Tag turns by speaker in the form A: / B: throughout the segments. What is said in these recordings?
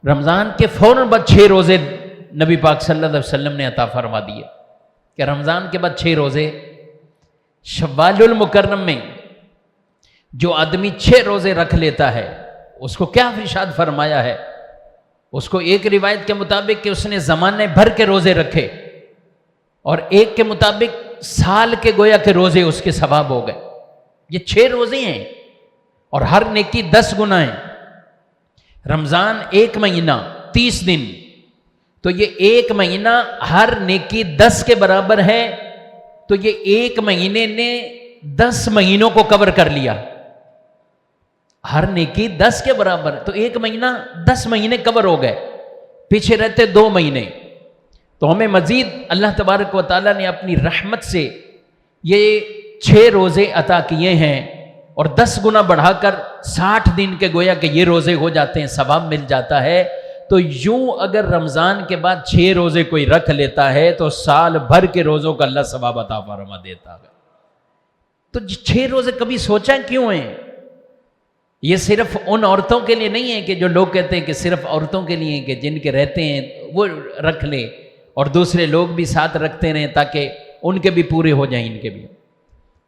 A: رمضان کے فوراً بعد 6 روزے نبی پاک صلی اللہ علیہ وسلم نے عطا فرما دیے کہ رمضان کے بعد 6 روزے. شوال المکرم میں جو آدمی 6 روزے رکھ لیتا ہے اس کو کیا ارشاد فرمایا ہے؟ اس کو ایک روایت کے مطابق کہ اس نے زمانے بھر کے روزے رکھے، اور ایک کے مطابق سال کے گویا کے روزے اس کے ثواب ہو گئے. یہ 6 روزے ہیں اور ہر نیکی 10 گنا ہے. رمضان 1 مہینہ 30 دن، تو یہ 1 مہینہ ہر نیکی 10 کے برابر ہے. تو یہ 1 مہینے نے 10 مہینوں کو کور کر لیا. ہر نیکی 10 کے برابر، تو 1 مہینہ 10 مہینے کور ہو گئے. پیچھے رہتے 2 مہینے. تو ہمیں مزید اللہ تبارک و تعالیٰ نے اپنی رحمت سے یہ 6 روزے عطا کیے ہیں، اور 10 گنا بڑھا کر 60 دن کے گویا کہ یہ روزے ہو جاتے ہیں، ثواب مل جاتا ہے. تو یوں اگر رمضان کے بعد 6 روزے کوئی رکھ لیتا ہے تو سال بھر کے روزوں کا اللہ ثواب عطا فرما دیتا ہے. تو 6 روزے کبھی سوچا کیوں ہیں؟ یہ صرف ان عورتوں کے لیے نہیں ہے کہ جو لوگ کہتے ہیں کہ صرف عورتوں کے لیے کہ جن کے رہتے ہیں وہ رکھ لیں اور دوسرے لوگ بھی ساتھ رکھتے رہیں تاکہ ان کے بھی پورے ہو جائیں. ان کے بھی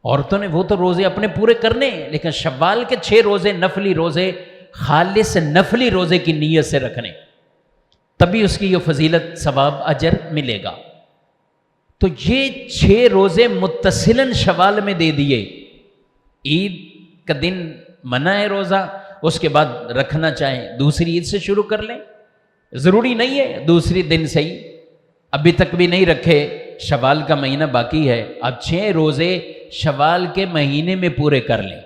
A: عورتوں نے وہ تو روزے اپنے پورے کرنے ہیں، لیکن شوال کے 6 روزے نفلی روزے خالص نفلی روزے کی نیت سے رکھنے، تبھی اس کی یہ فضیلت ثواب اجر ملے گا. تو یہ 6 روزے متصلاً شوال میں دے دیے. عید کا دن منع ہے روزہ، اس کے بعد رکھنا چاہیں دوسری عید سے شروع کر لیں، ضروری نہیں ہے دوسری دن سے ہی. ابھی تک بھی نہیں رکھے، شوال کا مہینہ باقی ہے، اب 6 روزے شوال کے مہینے میں پورے کر لیں.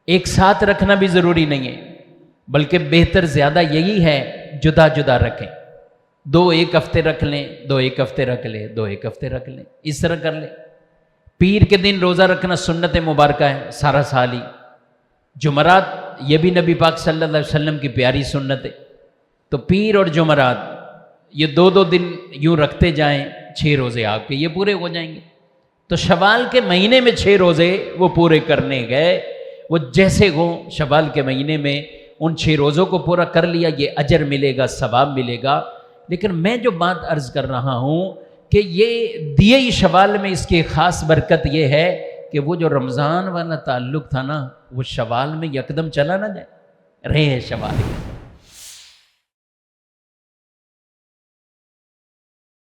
A: ایک ساتھ رکھنا بھی ضروری نہیں ہے، بلکہ بہتر زیادہ یہی ہے جدا جدا رکھیں. 2 ایک ہفتے رکھ لیں، 2 ایک ہفتے رکھ لیں، 2 ایک ہفتے رکھ لیں، اس طرح کر لیں. پیر کے دن روزہ رکھنا سنت مبارکہ ہے سارا سال ہی. جمعرات یہ بھی نبی پاک صلی اللہ علیہ وسلم کی پیاری سنت ہے. تو پیر اور جمعرات یہ 2 دن یوں رکھتے جائیں، 6 روزے آپ کے یہ پورے ہو جائیں گے. تو شوال کے مہینے میں 6 روزے وہ پورے کرنے گئے، وہ جیسے ہوں شوال کے مہینے میں ان 6 روزوں کو پورا کر لیا، یہ اجر ملے گا، ثواب ملے گا. لیکن میں جو بات عرض کر رہا ہوں کہ یہ دیے ہی شوال میں اس کی خاص برکت یہ ہے کہ وہ جو رمضان والا تعلق تھا نا وہ شوال میں یکدم چلا نہ جائے، رہے شوال.